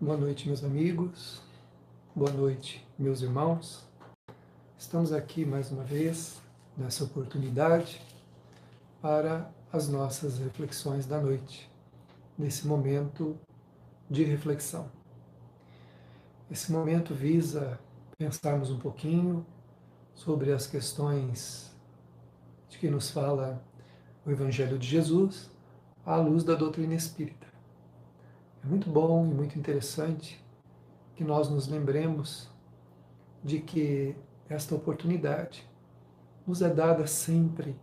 Boa noite, meus amigos. Boa noite, meus irmãos. Estamos aqui mais uma vez, nessa oportunidade, para as nossas reflexões da noite, nesse momento de reflexão. Esse momento visa pensarmos um pouquinho sobre as questões de que nos fala o Evangelho de Jesus à luz da doutrina espírita. É muito bom e muito interessante que nós nos lembremos de que esta oportunidade nos é dada sempre,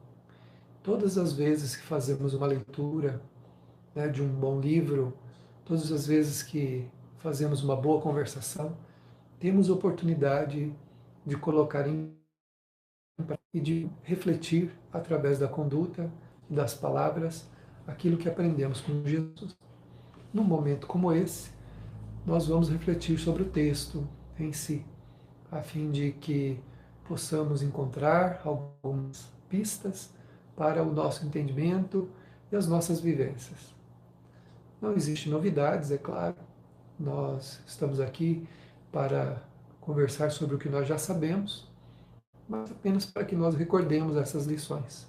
todas as vezes que fazemos uma leitura, de um bom livro, todas as vezes que fazemos uma boa conversação, temos oportunidade de colocar em prática e de refletir através da conduta e das palavras aquilo que aprendemos com Jesus. Num momento como esse, nós vamos refletir sobre o texto em si, a fim de que possamos encontrar algumas pistas para o nosso entendimento e as nossas vivências. Não existem novidades, é claro. Nós estamos aqui para conversar sobre o que nós já sabemos, mas apenas para que nós recordemos essas lições.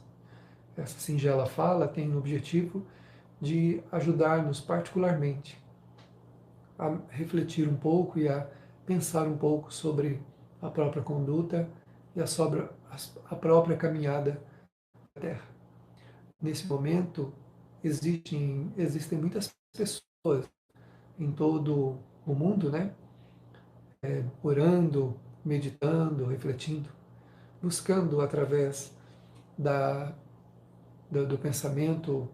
Essa singela fala tem o objetivo de ajudar-nos particularmente a refletir um pouco e a pensar um pouco sobre a própria conduta e a própria caminhada da Terra. Nesse momento, existem muitas pessoas em todo o mundo, orando, meditando, refletindo, buscando através do pensamento,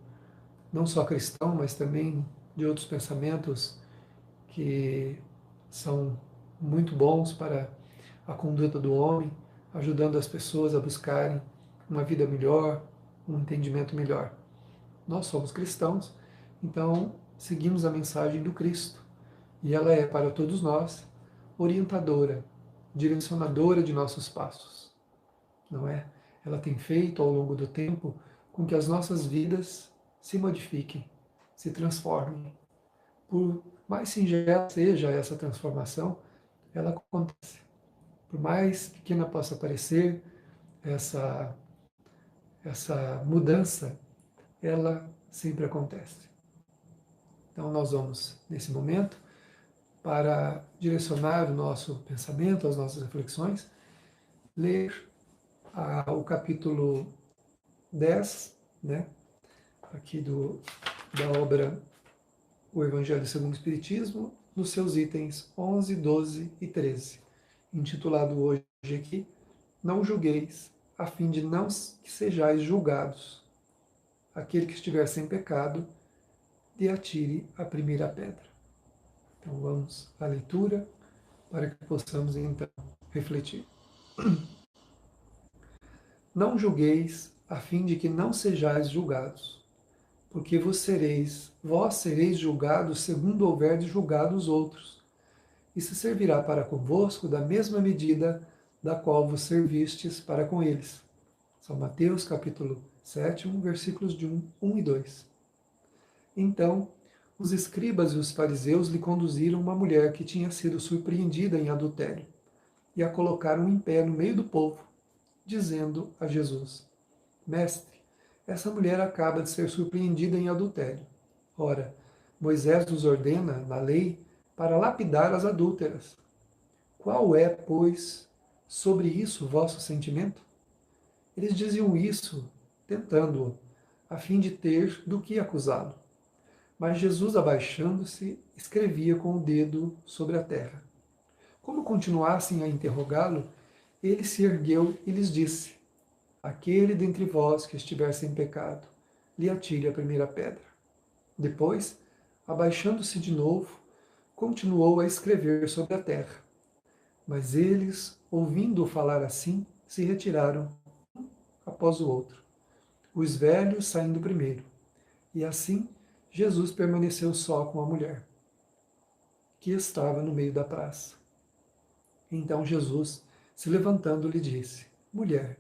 não só cristão, mas também de outros pensamentos que são muito bons para a conduta do homem, ajudando as pessoas a buscarem uma vida melhor, um entendimento melhor. Nós somos cristãos, então seguimos a mensagem do Cristo, e ela é para todos nós orientadora, direcionadora de nossos passos, não é? Ela tem feito ao longo do tempo com que as nossas vidas se modifiquem, se transformem. Por mais singela seja essa transformação, ela acontece. Por mais pequena possa parecer essa mudança, ela sempre acontece. Então nós vamos, nesse momento, para direcionar o nosso pensamento, as nossas reflexões, ler o capítulo 10, aqui da obra O Evangelho segundo o Espiritismo, nos seus itens 11, 12 e 13, intitulado hoje aqui, Não julgueis, a fim de não que sejais julgados. Aquele que estiver sem pecado, lhe atire a primeira pedra. Então vamos à leitura, para que possamos então refletir. Não julgueis, a fim de que não sejais julgados, porque vós sereis julgados segundo houverdes julgado os outros, e se servirá para convosco da mesma medida da qual vos servistes para com eles. São Mateus, capítulo 7, versículos de 1 e 2. Então, os escribas e os fariseus lhe conduziram uma mulher que tinha sido surpreendida em adultério, e a colocaram em pé no meio do povo, dizendo a Jesus: Mestre, essa mulher acaba de ser surpreendida em adultério. Ora, Moisés nos ordena, na lei, para lapidar as adúlteras. Qual é, pois, sobre isso o vosso sentimento? Eles diziam isso, tentando-o, a fim de ter do que acusá-lo. Mas Jesus, abaixando-se, escrevia com o dedo sobre a terra. Como continuassem a interrogá-lo, ele se ergueu e lhes disse: Aquele dentre vós que estiver sem pecado, lhe atire a primeira pedra. Depois, abaixando-se de novo, continuou a escrever sobre a terra. Mas eles, ouvindo-o falar assim, se retiraram, um após o outro, os velhos saindo primeiro. E assim, Jesus permaneceu só com a mulher, que estava no meio da praça. Então Jesus, se levantando, lhe disse: Mulher,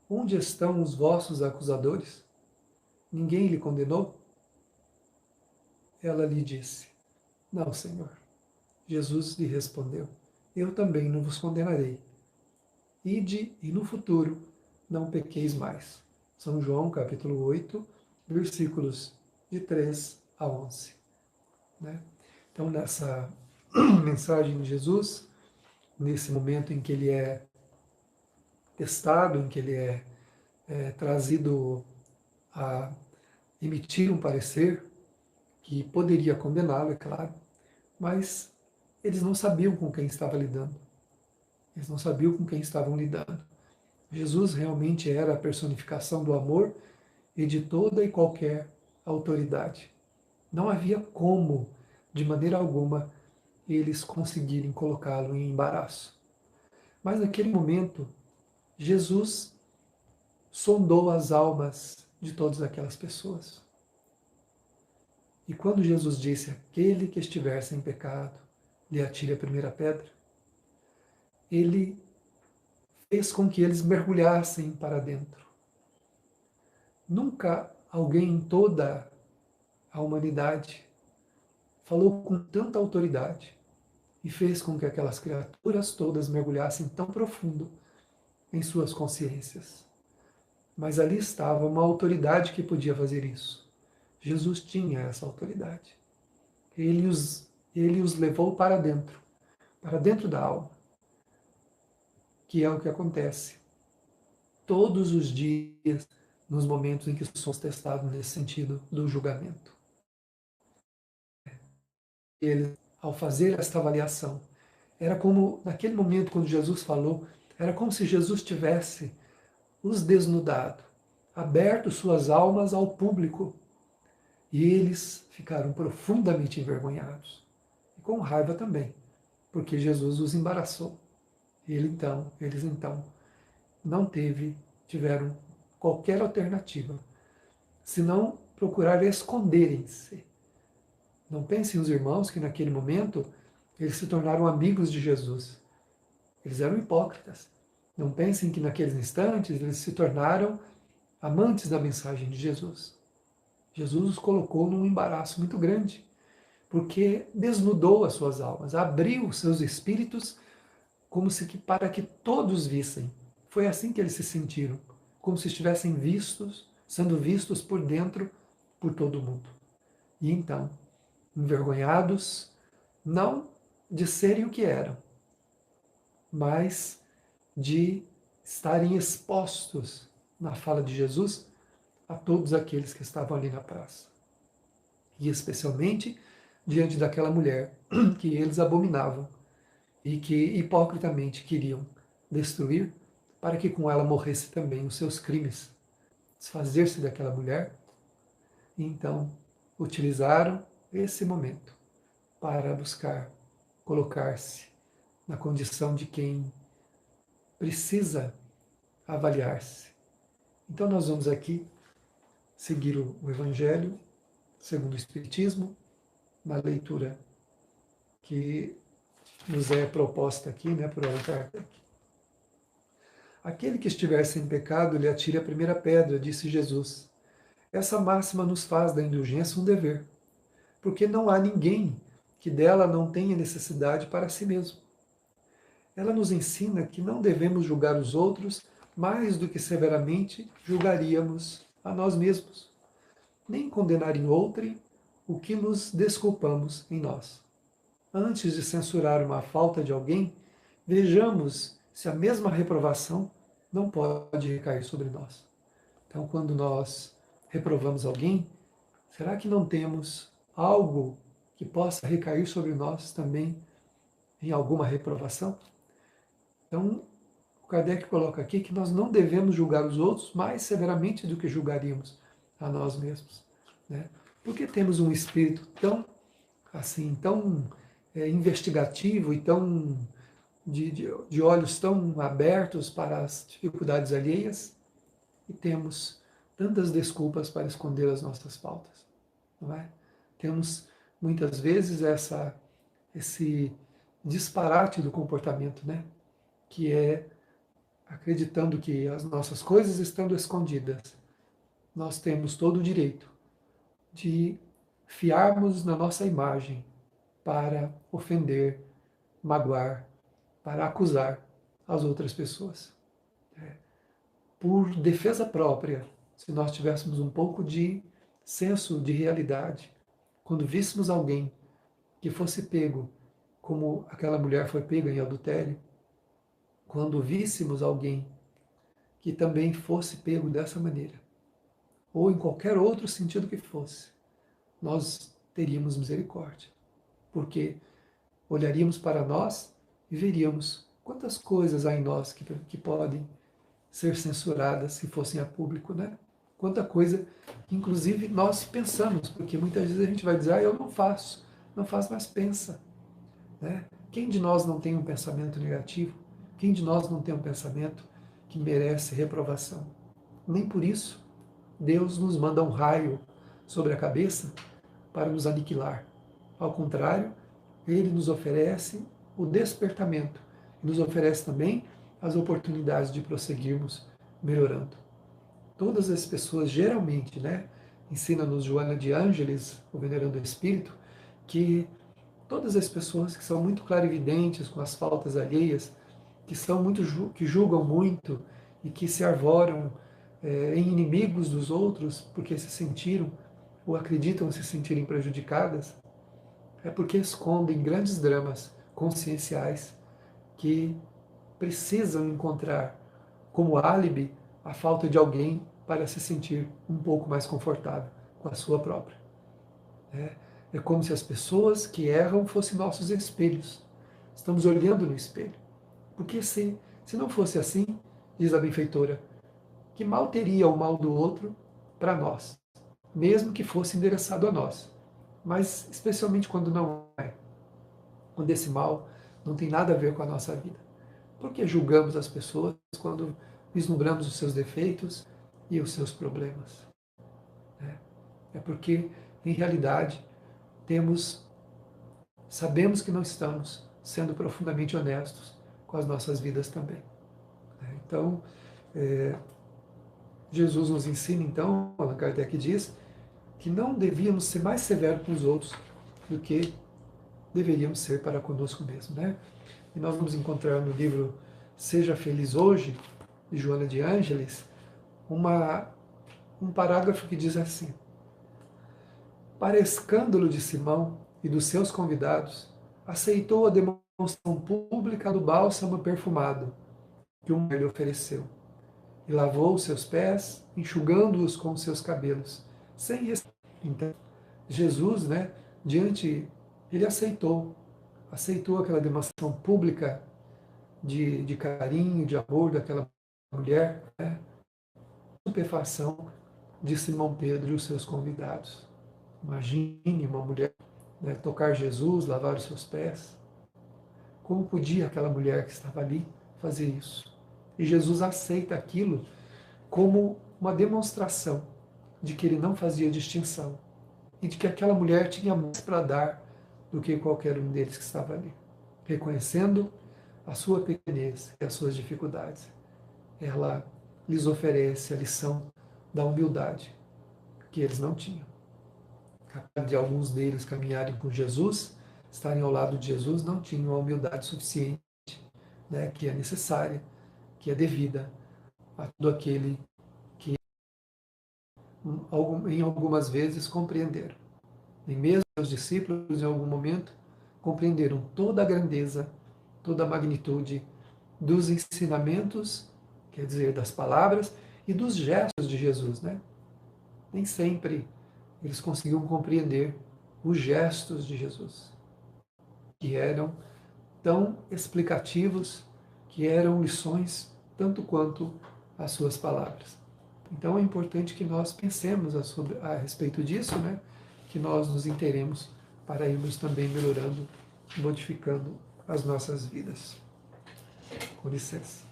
onde estão os vossos acusadores? Ninguém lhe condenou? Ela lhe disse: Não, Senhor. Jesus lhe respondeu: eu também não vos condenarei. Ide e no futuro não pequeis mais. São João, capítulo 8, versículos de 3 a 11. Né? Então, nessa mensagem de Jesus, nesse momento em que ele é testado, em que ele é trazido a emitir um parecer que poderia condená-lo, é claro, mas eles não sabiam com quem estava lidando. Eles não sabiam com quem estavam lidando. Jesus realmente era a personificação do amor e de toda e qualquer autoridade. Não havia como, de maneira alguma, eles conseguirem colocá-lo em embaraço. Mas naquele momento, Jesus sondou as almas de todas aquelas pessoas. E quando Jesus disse: aquele que estiver sem pecado, lhe atire a primeira pedra, ele fez com que eles mergulhassem para dentro. Nunca alguém em toda a humanidade falou com tanta autoridade e fez com que aquelas criaturas todas mergulhassem tão profundo em suas consciências. Mas ali estava uma autoridade que podia fazer isso. Jesus tinha essa autoridade. Ele os levou para dentro da alma, que é o que acontece todos os dias nos momentos em que somos testados nesse sentido do julgamento. Ele, ao fazer esta avaliação, era como, naquele momento, quando Jesus falou, era como se Jesus tivesse os desnudado, aberto suas almas ao público. E eles ficaram profundamente envergonhados. E com raiva também, porque Jesus os embaraçou. Eles então não tiveram qualquer alternativa, senão procurar esconderem-se. Não pensem os irmãos que naquele momento eles se tornaram amigos de Jesus. Eles eram hipócritas. Não pensem que naqueles instantes eles se tornaram amantes da mensagem de Jesus. Jesus os colocou num embaraço muito grande, porque desnudou as suas almas, abriu os seus espíritos como se para que todos vissem. Foi assim que eles se sentiram, como se estivessem sendo vistos por dentro por todo mundo. E então, envergonhados, não de serem o que eram, mas de estarem expostos na fala de Jesus a todos aqueles que estavam ali na praça. E especialmente diante daquela mulher que eles abominavam e que hipocritamente queriam destruir para que com ela morresse também os seus crimes, desfazer-se daquela mulher. E então utilizaram esse momento para buscar colocar-se na condição de quem precisa avaliar-se. Então nós vamos aqui seguir o Evangelho segundo o Espiritismo, na leitura que nos é proposta aqui, por Allan Kardec. Aquele que estiver sem pecado, lhe atire a primeira pedra, disse Jesus. Essa máxima nos faz da indulgência um dever, porque não há ninguém que dela não tenha necessidade para si mesmo. Ela nos ensina que não devemos julgar os outros mais do que severamente julgaríamos a nós mesmos, nem condenar em outrem o que nos desculpamos em nós. Antes de censurar uma falta de alguém, vejamos se a mesma reprovação não pode recair sobre nós. Então, quando nós reprovamos alguém, será que não temos algo que possa recair sobre nós também em alguma reprovação? Então, o Kardec coloca aqui que nós não devemos julgar os outros mais severamente do que julgaríamos a nós mesmos. Porque temos um espírito tão investigativo e tão de olhos tão abertos para as dificuldades alheias e temos tantas desculpas para esconder as nossas faltas, não é? Temos muitas vezes esse disparate do comportamento, que é acreditando que as nossas coisas estando escondidas, nós temos todo o direito de fiarmos na nossa imagem para ofender, magoar, para acusar as outras pessoas. Por defesa própria, se nós tivéssemos um pouco de senso de realidade, quando víssemos alguém que fosse pego, como aquela mulher foi pega em adultério, quando víssemos alguém que também fosse pego dessa maneira, ou em qualquer outro sentido que fosse, nós teríamos misericórdia, porque olharíamos para nós e veríamos quantas coisas há em nós que podem ser censuradas se fossem a público, né? Quanta coisa, inclusive nós pensamos, porque muitas vezes a gente vai dizer, eu não faço, mas pensa, né? Quem de nós não tem um pensamento negativo? Quem de nós não tem um pensamento que merece reprovação? Nem por isso Deus nos manda um raio sobre a cabeça para nos aniquilar. Ao contrário, Ele nos oferece o despertamento, nos oferece também as oportunidades de prosseguirmos melhorando. Todas as pessoas, geralmente, né, ensina-nos Joana de Ângeles, o Venerando Espírito, que todas as pessoas que são muito clarividentes com as faltas alheias, que julgam muito e que se arvoram em inimigos dos outros porque se sentiram ou acreditam se sentirem prejudicadas, é porque escondem grandes dramas conscienciais que precisam encontrar como álibi a falta de alguém para se sentir um pouco mais confortável com a sua própria. É como se as pessoas que erram fossem nossos espelhos. Estamos olhando no espelho. Porque se não fosse assim, diz a benfeitora, que mal teria o mal do outro para nós, mesmo que fosse endereçado a nós. Mas especialmente quando não é. Quando esse mal não tem nada a ver com a nossa vida. Porque julgamos as pessoas quando vislumbramos os seus defeitos e os seus problemas. É porque, em realidade, sabemos que não estamos sendo profundamente honestos com as nossas vidas também. Então, Jesus nos ensina, então, Allan Kardec diz, que não devíamos ser mais severos com os outros do que deveríamos ser para conosco mesmo, né? E nós vamos encontrar no livro Seja Feliz Hoje, de Joana de Ângeles, um parágrafo que diz assim: para escândalo de Simão e dos seus convidados, aceitou a demonstração pública do bálsamo perfumado que o mulher lhe ofereceu, e lavou os seus pés, enxugando-os com os seus cabelos, sem respeito. Então, Jesus, né, ele aceitou aquela demonstração pública de carinho, de amor daquela mulher, né, estupefação de Simão Pedro e os seus convidados. Imagine uma mulher, né, tocar Jesus, lavar os seus pés. Como podia aquela mulher que estava ali fazer isso? E Jesus aceita aquilo como uma demonstração de que ele não fazia distinção e de que aquela mulher tinha mais para dar do que qualquer um deles que estava ali, reconhecendo a sua pequenez e as suas dificuldades. Ela lhes oferece a lição da humildade que eles não tinham. Apesar de alguns deles caminharem com Jesus, estarem ao lado de Jesus, não tinham a humildade suficiente, né, que é necessária, que é devida a todo aquele que em algumas vezes compreenderam. Nem mesmo os discípulos, em algum momento, compreenderam toda a grandeza, toda a magnitude dos ensinamentos, quer dizer, das palavras e dos gestos de Jesus, né? Nem sempre eles conseguiam compreender os gestos de Jesus, que eram tão explicativos, que eram lições tanto quanto as suas palavras. Então é importante que nós pensemos a respeito disso, né? Que nós nos inteiremos para irmos também melhorando, modificando as nossas vidas. Com licença.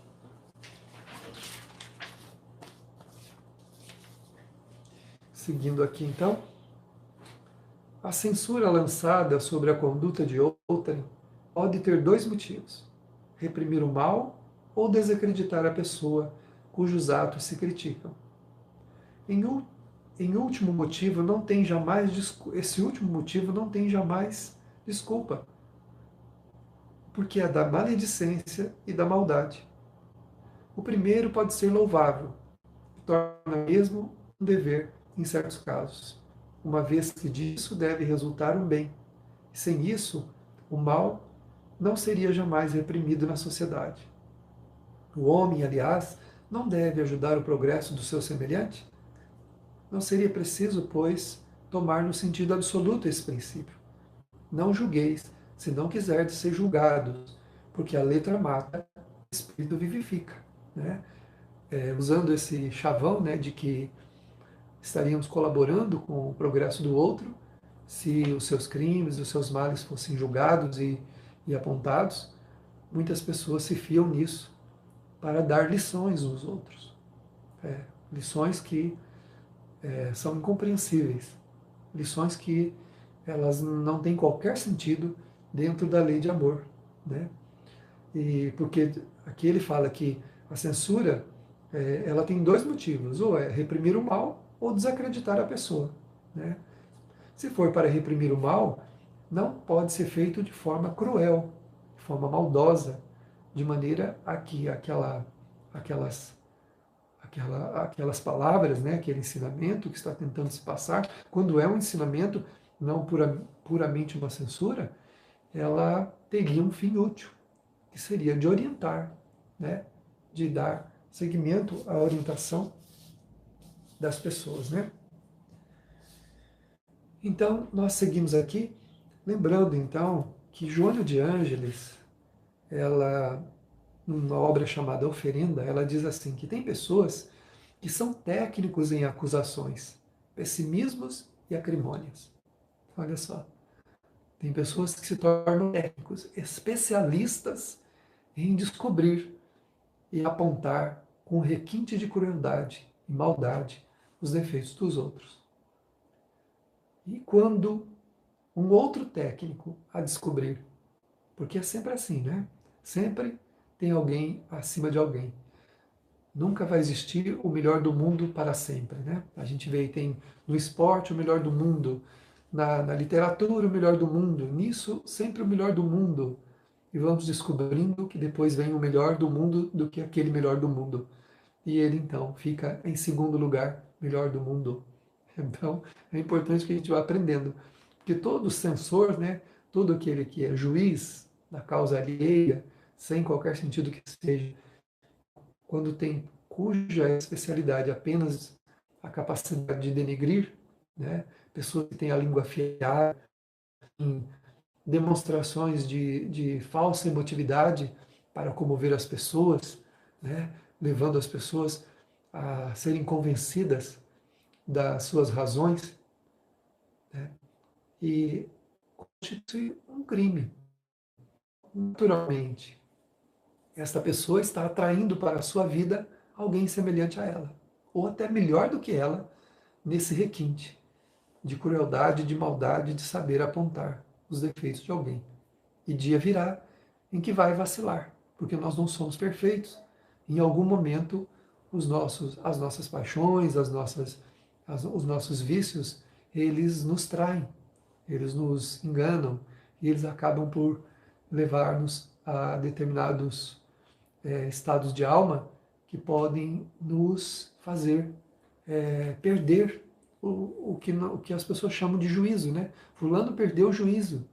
Seguindo aqui então, a censura lançada sobre a conduta de outrem pode ter dois motivos: reprimir o mal ou desacreditar a pessoa cujos atos se criticam. Esse último motivo não tem jamais desculpa, porque é da maledicência e da maldade. O primeiro pode ser louvável, torna mesmo um dever em certos casos, uma vez que disso deve resultar um bem. Sem isso, o mal não seria jamais reprimido na sociedade. O homem, aliás, não deve ajudar o progresso do seu semelhante? Não seria preciso, pois, tomar no sentido absoluto esse princípio. Não julgueis, se não quiserdes ser julgados, porque a letra mata, o espírito vivifica. Né? Usando esse chavão, né, de que estaríamos colaborando com o progresso do outro, se os seus crimes, os seus males fossem julgados e apontados, muitas pessoas se fiam nisso para dar lições uns outros. Lições que são incompreensíveis, lições que elas não têm qualquer sentido dentro da lei de amor. Né? E porque aqui ele fala que a censura ela tem dois motivos, ou é reprimir o mal ou desacreditar a pessoa. Né? Se for para reprimir o mal, não pode ser feito de forma cruel, de forma maldosa, de maneira a que aquelas palavras, né, aquele ensinamento que está tentando se passar, quando é um ensinamento, não puramente uma censura, ela teria um fim útil, que seria de orientar, né, de dar seguimento à orientação das pessoas. Né? Então, nós seguimos aqui, lembrando então que Joana de Ângeles, ela, numa obra chamada Oferenda, ela diz assim, que tem pessoas que são técnicos em acusações, pessimismos e acrimônias. Olha só, tem pessoas que se tornam técnicos, especialistas em descobrir e apontar com requinte de crueldade e maldade os defeitos dos outros. E quando um outro técnico a descobrir, porque é sempre assim, né? Sempre tem alguém acima de alguém. Nunca vai existir o melhor do mundo para sempre, né? A gente vê, tem no esporte o melhor do mundo, na literatura o melhor do mundo, nisso sempre o melhor do mundo. E vamos descobrindo que depois vem o melhor do mundo do que aquele melhor do mundo. E ele então fica em segundo lugar, melhor do mundo. Então é importante que a gente vá aprendendo, porque todo censor, né, todo aquele que é juiz da causa alheia, sem qualquer sentido que seja, quando tem cuja especialidade apenas a capacidade de denegrir, né, pessoas que têm a língua afiada, em demonstrações de falsa emotividade para comover as pessoas, né, levando as pessoas a serem convencidas das suas razões, né, e constitui um crime. Naturalmente, esta pessoa está atraindo para a sua vida alguém semelhante a ela, ou até melhor do que ela, nesse requinte de crueldade, de maldade, de saber apontar os defeitos de alguém. E dia virá em que vai vacilar, porque nós não somos perfeitos. Em algum momento, as nossas paixões, os nossos vícios, eles nos traem, eles nos enganam e eles acabam por levar-nos a determinados estados de alma que podem nos fazer perder o que as pessoas chamam de juízo, né? Fulano perdeu o juízo.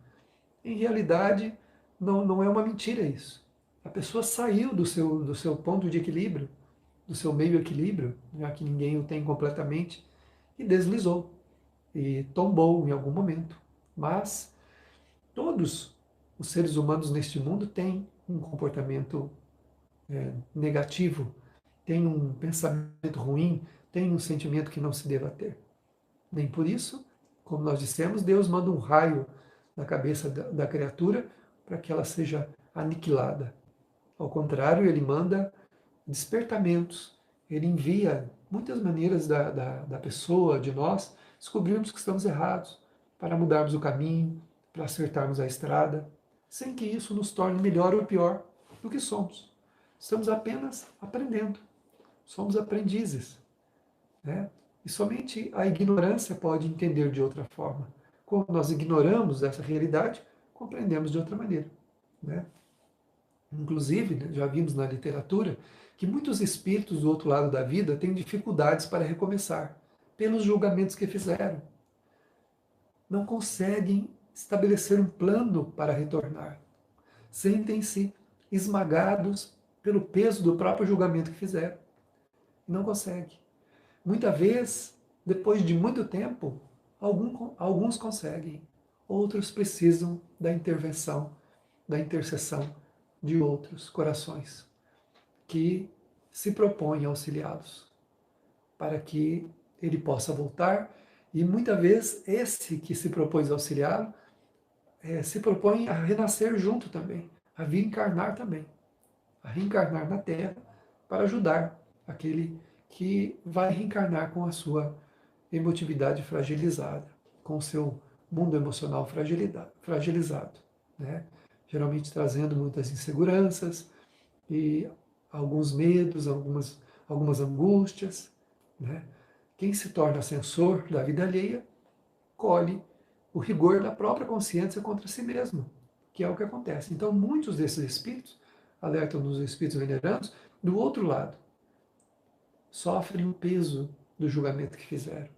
Em realidade, não é uma mentira isso. A pessoa saiu do seu ponto de equilíbrio, do seu meio equilíbrio, já que ninguém o tem completamente, e deslizou, e tombou em algum momento. Mas todos os seres humanos neste mundo têm um comportamento negativo, têm um pensamento ruim, têm um sentimento que não se deva ter. Nem por isso, como nós dissemos, Deus manda um raio na cabeça da criatura para que ela seja aniquilada. Ao contrário, ele manda despertamentos, ele envia muitas maneiras da pessoa, de nós, descobrirmos que estamos errados, para mudarmos o caminho, para acertarmos a estrada, sem que isso nos torne melhor ou pior do que somos. Estamos apenas aprendendo, somos aprendizes, né? E somente a ignorância pode entender de outra forma. Como nós ignoramos essa realidade, compreendemos de outra maneira, né? Inclusive, né, já vimos na literatura que muitos espíritos do outro lado da vida têm dificuldades para recomeçar, pelos julgamentos que fizeram. Não conseguem estabelecer um plano para retornar. Sentem-se esmagados pelo peso do próprio julgamento que fizeram. Não conseguem. Muitas vezes, depois de muito tempo, alguns conseguem, outros precisam da intervenção, da intercessão de outros corações que se propõem a auxiliá-los, para que ele possa voltar. E muitas vezes esse que se propôs a auxiliá-lo se propõe a renascer junto também, a vir encarnar também, a reencarnar na Terra para ajudar aquele que vai reencarnar com a sua emotividade fragilizada, com o seu mundo emocional fragilizado, né? Geralmente trazendo muitas inseguranças e alguns medos, algumas angústias, né? Quem se torna censor da vida alheia colhe o rigor da própria consciência contra si mesmo, que é o que acontece. Então, muitos desses espíritos, alertam nos espíritos venerandos, do outro lado, sofrem o peso do julgamento que fizeram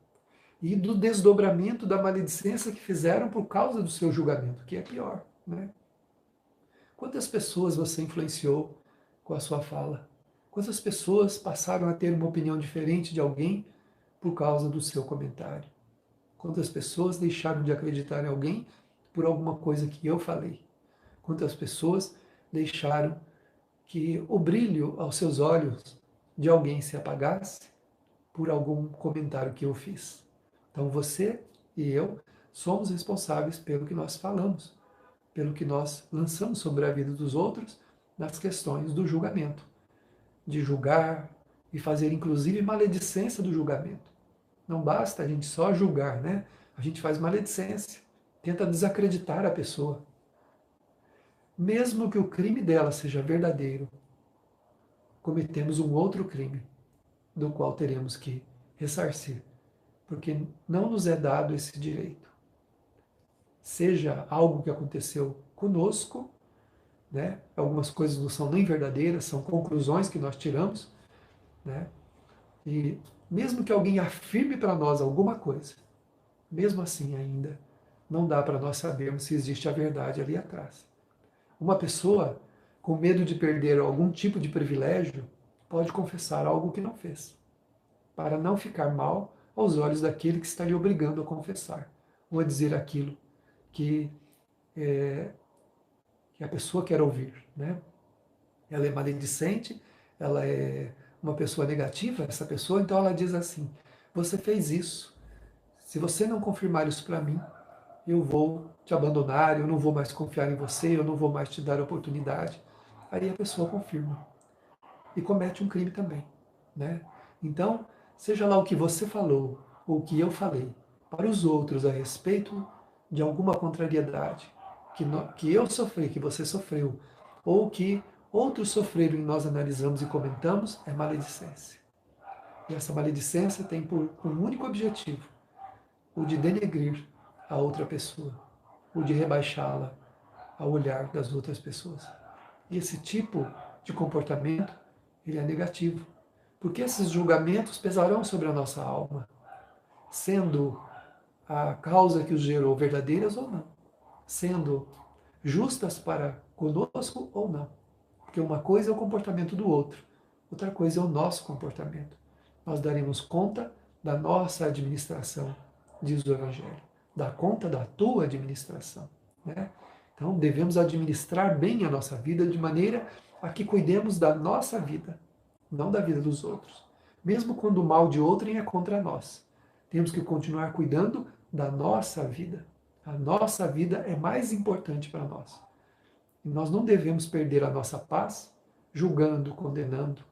e do desdobramento da maledicência que fizeram por causa do seu julgamento, que é pior, né? Quantas pessoas você influenciou com a sua fala? Quantas pessoas passaram a ter uma opinião diferente de alguém por causa do seu comentário? Quantas pessoas deixaram de acreditar em alguém por alguma coisa que eu falei? Quantas pessoas deixaram que o brilho aos seus olhos de alguém se apagasse por algum comentário que eu fiz? Então você e eu somos responsáveis pelo que nós falamos, pelo que nós lançamos sobre a vida dos outros nas questões do julgamento, de julgar e fazer inclusive maledicência do julgamento. Não basta a gente só julgar, né? A gente faz maledicência, tenta desacreditar a pessoa. Mesmo que o crime dela seja verdadeiro, cometemos um outro crime, do qual teremos que ressarcir, porque não nos é dado esse direito. Seja algo que aconteceu conosco, né? Algumas coisas não são nem verdadeiras, são conclusões que nós tiramos, né? E mesmo que alguém afirme para nós alguma coisa, mesmo assim ainda não dá para nós sabermos se existe a verdade ali atrás. Uma pessoa com medo de perder algum tipo de privilégio pode confessar algo que não fez, para não ficar mal aos olhos daquele que está lhe obrigando a confessar, ou a dizer aquilo que a pessoa quer ouvir, né? Ela é maledicente, ela é uma pessoa negativa, essa pessoa, então ela diz assim: você fez isso, se você não confirmar isso para mim, eu vou te abandonar, eu não vou mais confiar em você, eu não vou mais te dar oportunidade. Aí a pessoa confirma e comete um crime também, né? Então, seja lá o que você falou ou o que eu falei para os outros a respeito de alguma contrariedade que eu sofri, que você sofreu, ou que outros sofreram e nós analisamos e comentamos, é maledicência. E essa maledicência tem por um único objetivo: o de denegrir a outra pessoa, o de rebaixá-la ao olhar das outras pessoas. E esse tipo de comportamento, ele é negativo, porque esses julgamentos pesarão sobre a nossa alma, sendo a causa que os gerou verdadeiras ou não, sendo justas para conosco ou não. Porque uma coisa é o comportamento do outro, outra coisa é o nosso comportamento. Nós daremos conta da nossa administração, diz o Evangelho, dá conta da tua administração, né? Então devemos administrar bem a nossa vida de maneira a que cuidemos da nossa vida, não da vida dos outros. Mesmo quando o mal de outrem é contra nós, temos que continuar cuidando da nossa vida. A nossa vida é mais importante para nós. E nós não devemos perder a nossa paz julgando, condenando,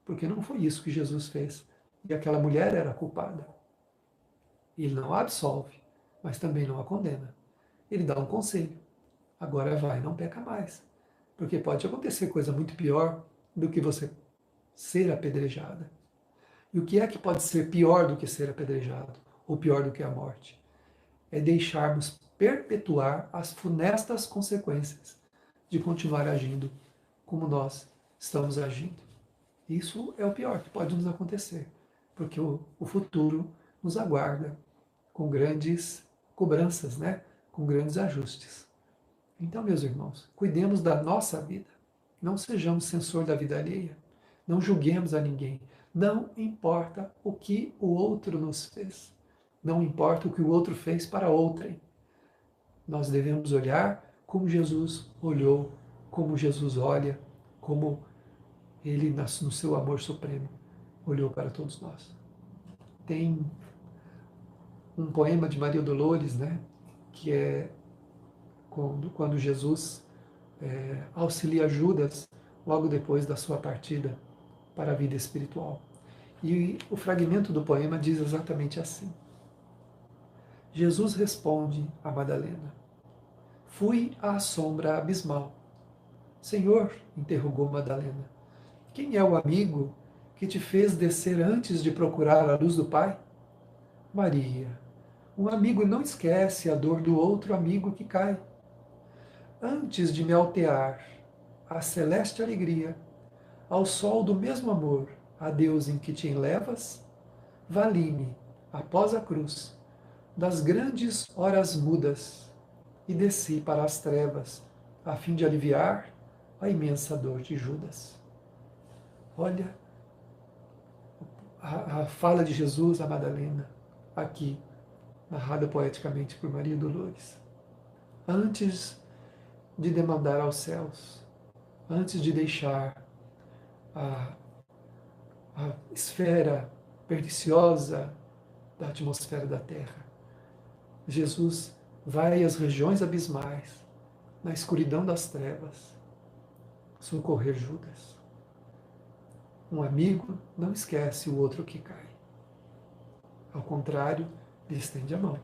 porque não foi isso que Jesus fez. E aquela mulher era culpada. Ele não a absolve, mas também não a condena. Ele dá um conselho. Agora vai, não peca mais. Porque pode acontecer coisa muito pior do que você ser apedrejada. E o que é que pode ser pior do que ser apedrejado? Ou pior do que a morte? É deixarmos perpetuar as funestas consequências de continuar agindo como nós estamos agindo. Isso é o pior que pode nos acontecer, porque o futuro nos aguarda com grandes cobranças, né? Com grandes ajustes. Então, meus irmãos, cuidemos da nossa vida. Não sejamos censor da vida alheia. Não julguemos a ninguém. Não importa o que o outro nos fez. Não importa o que o outro fez para outrem. Nós devemos olhar como Jesus olhou, como Jesus olha, como Ele, no seu amor supremo, olhou para todos nós. Tem um poema de Maria Dolores, né, que é quando Jesus auxilia Judas logo depois da sua partida para a vida espiritual. E o fragmento do poema diz exatamente assim: Jesus responde a Madalena: fui à sombra abismal. Senhor, interrogou Madalena, quem é o amigo que te fez descer antes de procurar a luz do Pai? Maria, um amigo não esquece a dor do outro amigo que cai. Antes de me altear à celeste alegria, ao sol do mesmo amor, a Deus em que te enlevas, vali-me, após a cruz, das grandes horas mudas, e desci para as trevas, a fim de aliviar a imensa dor de Judas. Olha a fala de Jesus a Madalena, aqui, narrada poeticamente por Maria Dolores. Antes de demandar aos céus, antes de deixar a esfera perniciosa da atmosfera da Terra, Jesus vai às regiões abismais, na escuridão das trevas, socorrer Judas. Um amigo não esquece o outro que cai. Ao contrário, lhe estende a mão.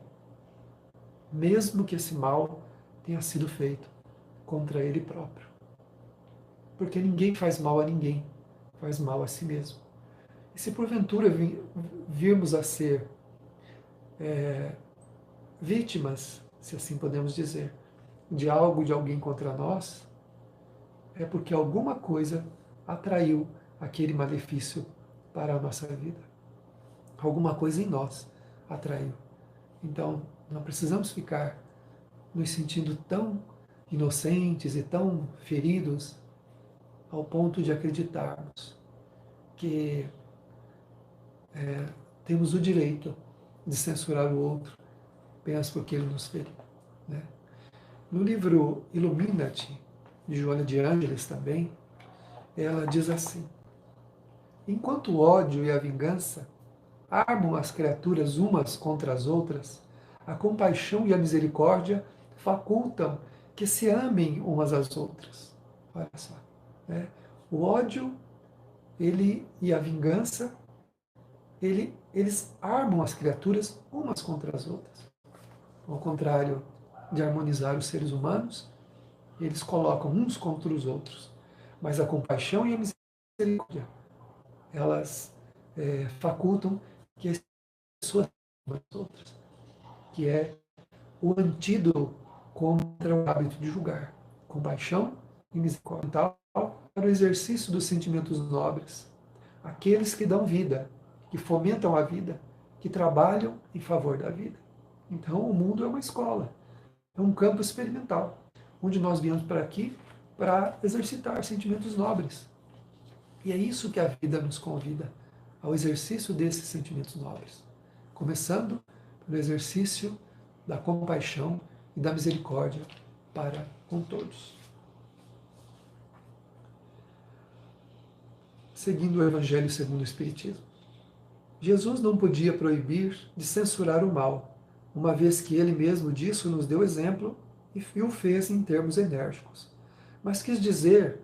Mesmo que esse mal tenha sido feito contra ele próprio. Porque ninguém faz mal a ninguém, faz mal a si mesmo. E se porventura virmos a ser vítimas, se assim podemos dizer, de algo, de alguém contra nós, é porque alguma coisa atraiu aquele malefício para a nossa vida. Alguma coisa em nós atraiu. Então, não precisamos ficar nos sentindo tão inocentes e tão feridos ao ponto de acreditarmos que temos o direito de censurar o outro apenas porque ele nos feriu. Né? No livro Ilumina-te, de Joana de Ângeles também, ela diz assim: enquanto o ódio e a vingança armam as criaturas umas contra as outras, a compaixão e a misericórdia facultam que se amem umas às outras. Olha só. Né? O ódio e a vingança, eles armam as criaturas umas contra as outras. Ao contrário de harmonizar os seres humanos, eles colocam uns contra os outros. Mas a compaixão e a misericórdia, elas facultam que as pessoas amem as outras, que é o antídoto contra o hábito de julgar. Compaixão e misericórdia para o exercício dos sentimentos nobres, aqueles que dão vida, que fomentam a vida, que trabalham em favor da vida. Então, o mundo é uma escola, é um campo experimental, onde nós viemos para aqui para exercitar sentimentos nobres. E é isso que a vida nos convida, ao exercício desses sentimentos nobres. Começando pelo exercício da compaixão e da misericórdia para com todos. Seguindo o Evangelho segundo o Espiritismo. Jesus não podia proibir de censurar o mal, uma vez que ele mesmo disso nos deu exemplo e o fez em termos enérgicos. Mas quis dizer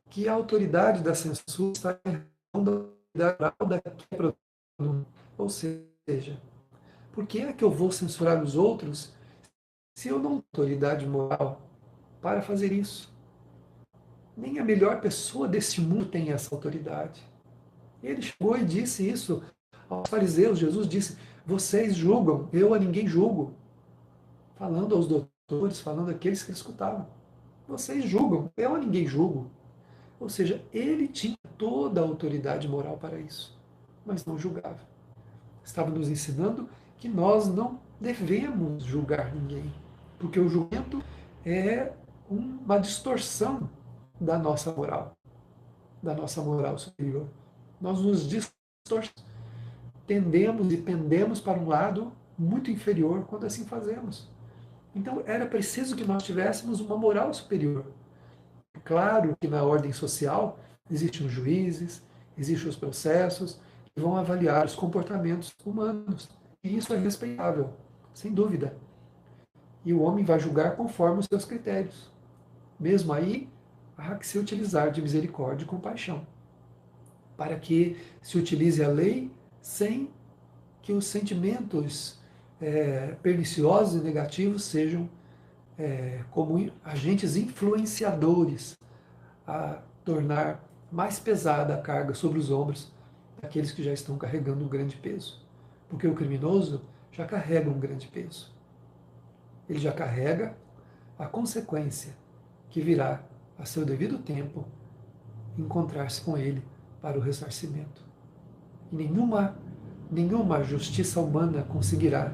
que a autoridade da censura está em razão da autoridade da que é produzida. Ou seja, por que é que eu vou censurar os outros se eu não tenho autoridade moral para fazer isso? Nem a melhor pessoa deste mundo tem essa autoridade. Ele chegou e disse isso aos fariseus. Jesus disse: vocês julgam, eu a ninguém julgo. falando aos doutores, falando àqueles que escutavam. Vocês julgam, eu a ninguém julgo. Ou seja, ele tinha toda a autoridade moral para isso, mas não julgava. Estava nos ensinando que nós não devemos julgar ninguém, porque o julgamento é uma distorção da nossa moral superior. Nós nos distorcemos, tendemos e pendemos para um lado muito inferior quando assim fazemos. Então era preciso que nós tivéssemos uma moral superior. Claro que na ordem social existem os juízes, existem os processos que vão avaliar os comportamentos humanos. E isso é respeitável, sem dúvida. E o homem vai julgar conforme os seus critérios. Mesmo aí, há que se utilizar de misericórdia e compaixão, para que se utilize a lei sem que os sentimentos perniciosos e negativos sejam como agentes influenciadores a tornar mais pesada a carga sobre os ombros daqueles que já estão carregando um grande peso. Porque o criminoso já carrega um grande peso. Ele já carrega a consequência que virá a seu devido tempo encontrar-se com ele para o ressarcimento. E nenhuma justiça humana conseguirá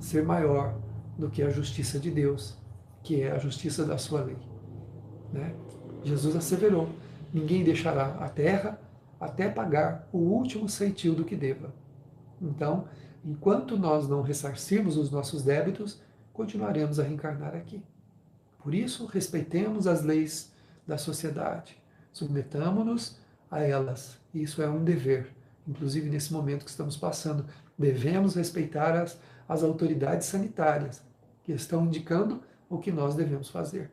ser maior do que a justiça de Deus, que é a justiça da sua lei. Né? Jesus asseverou: ninguém deixará a terra até pagar o último ceitil do que deva. Então, enquanto nós não ressarcirmos os nossos débitos, continuaremos a reencarnar aqui. Por isso, respeitemos as leis da sociedade, submetamo-nos a elas. Isso é um dever, inclusive nesse momento que estamos passando. Devemos respeitar as autoridades sanitárias, que estão indicando o que nós devemos fazer.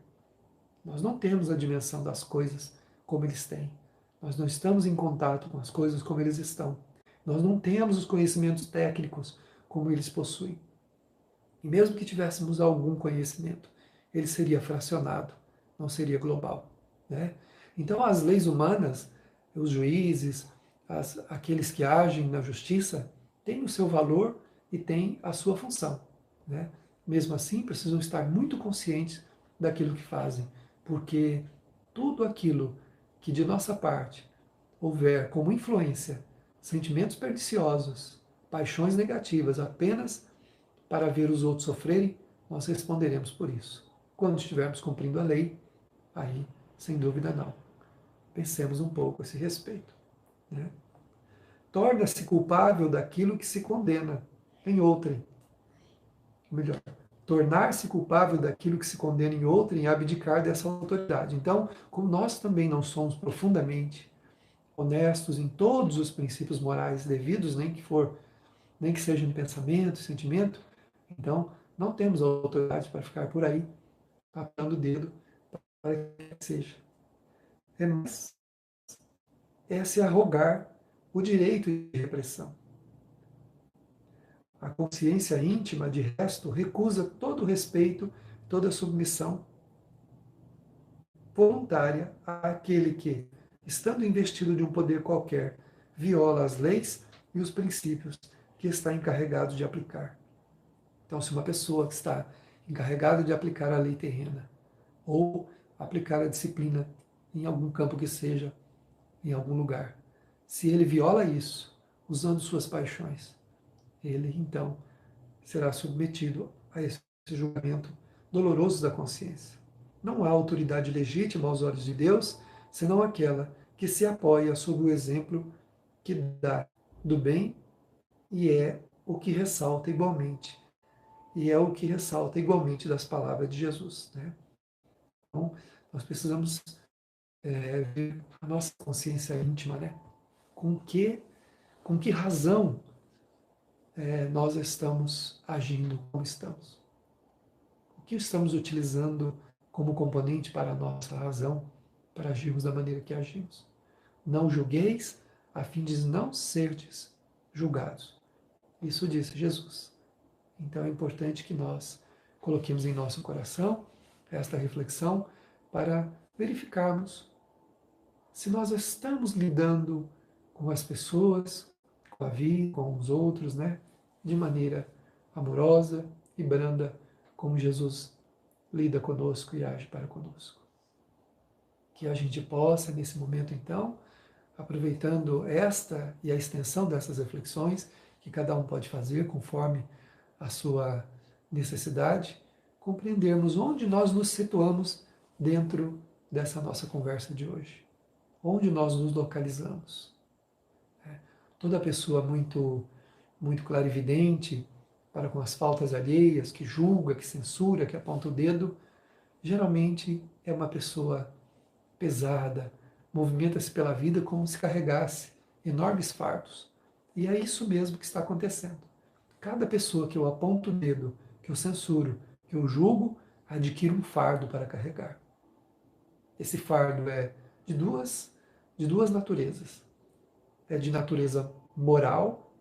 Nós não temos a dimensão das coisas como eles têm. Nós não estamos em contato com as coisas como eles estão. Nós não temos os conhecimentos técnicos como eles possuem. E mesmo que tivéssemos algum conhecimento, ele seria fracionado, não seria global. Né? Então, as leis humanas, os juízes, aqueles que agem na justiça, têm o seu valor e têm a sua função. Né? Mesmo assim, precisam estar muito conscientes daquilo que fazem, porque tudo aquilo que de nossa parte houver como influência sentimentos perniciosos, paixões negativas apenas para ver os outros sofrerem, nós responderemos por isso. Quando estivermos cumprindo a lei, aí, sem dúvida não. Pensemos um pouco a esse respeito. Né? Torna-se culpável daquilo que se condena em outrem. Ou melhor, tornar-se culpável daquilo que se condena em outrem e abdicar dessa autoridade. Então, como nós também não somos profundamente honestos em todos os princípios morais devidos, nem que seja em pensamento, sentimento, então não temos autoridade para ficar por aí apontando o dedo para que seja. É se arrogar o direito de repressão. A consciência íntima, de resto, recusa todo respeito, toda submissão voluntária àquele que, estando investido de um poder qualquer, viola as leis e os princípios que está encarregado de aplicar. Então, se uma pessoa que está encarregada de aplicar a lei terrena ou aplicar a disciplina em algum campo que seja, em algum lugar, se ele viola isso, usando suas paixões, ele então será submetido a esse julgamento doloroso da consciência. Não há autoridade legítima aos olhos de Deus, senão aquela que se apoia sobre o exemplo que dá do bem e é o que ressalta igualmente. E é o que ressalta igualmente das palavras de Jesus. Né? Então, nós precisamos ver a nossa consciência íntima, né? Com que razão nós estamos agindo como estamos? O que estamos utilizando como componente para a nossa razão, para agirmos da maneira que agimos? Não julgueis, a fim de não serdes julgados. Isso disse Jesus. Então é importante que nós coloquemos em nosso coração esta reflexão para verificarmos se nós estamos lidando com as pessoas, com a vida, com os outros, né, de maneira amorosa e branda, como Jesus lida conosco e age para conosco. Que a gente possa, nesse momento então, aproveitando esta e a extensão dessas reflexões, que cada um pode fazer conforme a sua necessidade, compreendermos onde nós nos situamos dentro dessa nossa conversa de hoje. Onde nós nos localizamos. Toda pessoa muito clarividente para com as faltas alheias, que julga, que censura, que aponta o dedo, geralmente é uma pessoa pesada, movimenta-se pela vida como se carregasse enormes fardos. E é isso mesmo que está acontecendo. Cada pessoa que eu aponto o dedo, que eu censuro, que eu julgo, adquire um fardo para carregar. Esse fardo é de duas naturezas. É de natureza moral,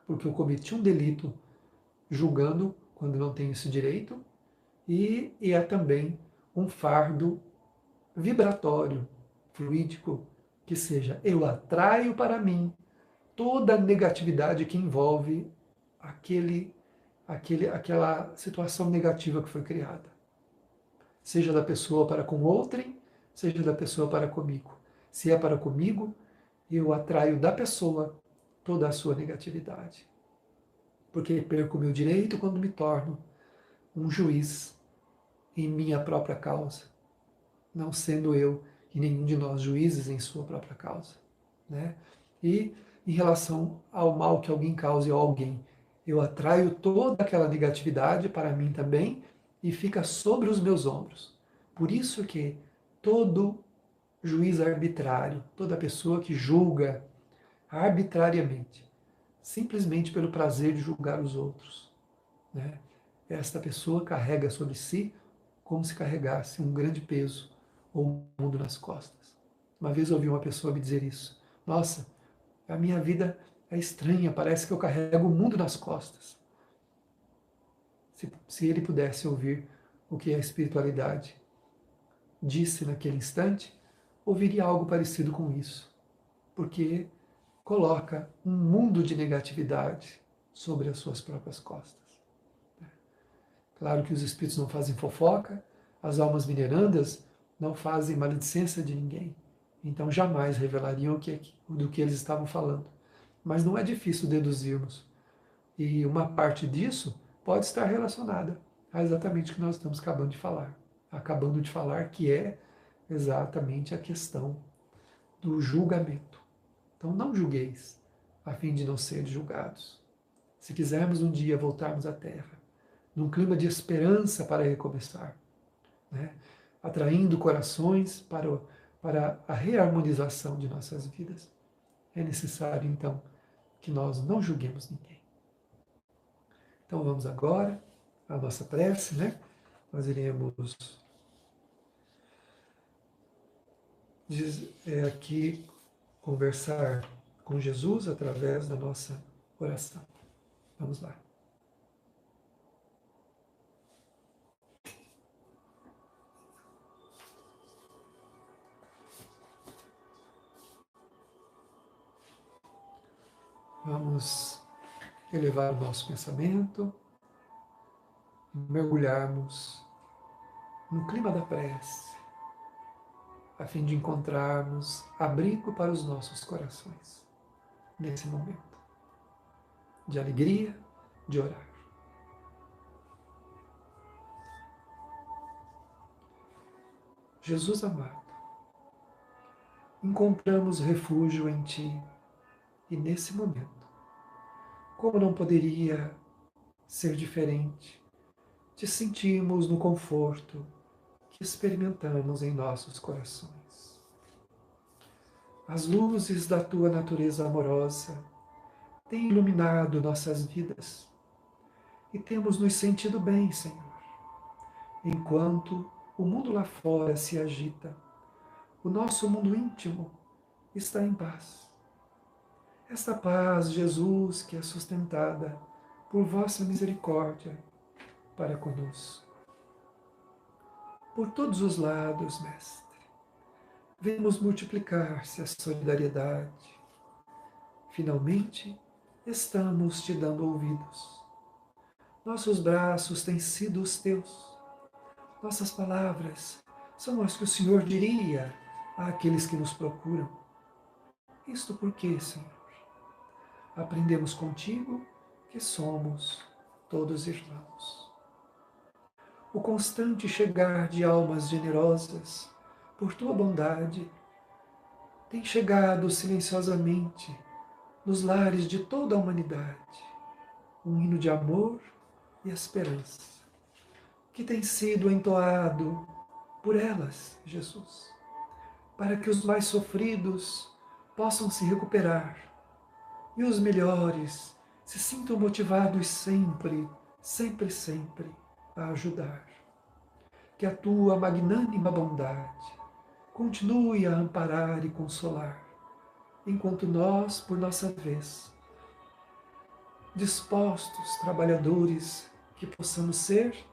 porque eu cometi um delito julgando quando não tenho esse direito, e é também um fardo vibratório, fluídico, que seja, eu atraio para mim toda a negatividade que envolve aquela situação negativa que foi criada. Seja da pessoa para com outrem, seja da pessoa para comigo. Se é para comigo, eu atraio da pessoa toda a sua negatividade. Porque perco o meu direito quando me torno um juiz em minha própria causa, não sendo eu e nenhum de nós juízes em sua própria causa. Né? E em relação ao mal que alguém cause a alguém, eu atraio toda aquela negatividade para mim também e fica sobre os meus ombros. Por isso que todo juiz arbitrário, toda pessoa que julga arbitrariamente, simplesmente pelo prazer de julgar os outros, né? Esta pessoa carrega sobre si como se carregasse um grande peso ou um mundo nas costas. Uma vez eu ouvi uma pessoa me dizer isso. Nossa, a minha vida é estranha, parece que eu carrego o mundo nas costas. Se ele pudesse ouvir o que a espiritualidade disse naquele instante, ouviria algo parecido com isso. Porque coloca um mundo de negatividade sobre as suas próprias costas. Claro que os espíritos não fazem fofoca, as almas minerandas não fazem maledicência de ninguém, então jamais revelariam do que eles estavam falando. Mas não é difícil deduzirmos. E uma parte disso pode estar relacionada a exatamente o que nós estamos acabando de falar, que é exatamente a questão do julgamento. Então não julgueis, a fim de não serem julgados. Se quisermos um dia voltarmos à Terra, num clima de esperança para recomeçar, né? Atraindo corações para a reharmonização de nossas vidas, é necessário, então, que nós não julguemos ninguém. Então vamos agora à nossa prece, né? Nós iremos aqui conversar com Jesus através da nossa oração. Vamos lá. Vamos elevar o nosso pensamento, mergulharmos no clima da prece, a fim de encontrarmos abrigo para os nossos corações, nesse momento de alegria, de orar. Jesus amado, encontramos refúgio em Ti e nesse momento, como não poderia ser diferente, te sentimos no conforto que experimentamos em nossos corações. As luzes da Tua natureza amorosa têm iluminado nossas vidas e temos nos sentido bem, Senhor, enquanto o mundo lá fora se agita. O nosso mundo íntimo está em paz. Esta paz, Jesus, que é sustentada por vossa misericórdia para conosco. Por todos os lados, Mestre, vemos multiplicar-se a solidariedade. Finalmente, estamos te dando ouvidos. Nossos braços têm sido os teus. Nossas palavras são as que o Senhor diria àqueles que nos procuram. Isto porque, Senhor, aprendemos contigo que somos todos irmãos. O constante chegar de almas generosas, por tua bondade, tem chegado silenciosamente nos lares de toda a humanidade, um hino de amor e esperança, que tem sido entoado por elas, Jesus, para que os mais sofridos possam se recuperar e os melhores se sintam motivados sempre, sempre, sempre a ajudar. Que a tua magnânima bondade continue a amparar e consolar, enquanto nós, por nossa vez, dispostos, trabalhadores que possamos ser,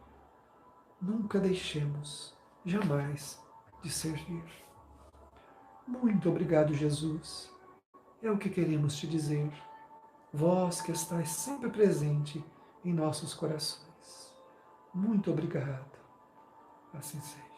nunca deixemos, jamais, de servir. Muito obrigado, Jesus. É o que queremos te dizer. Vós que estáis sempre presente em nossos corações. Muito obrigado. Assim seja.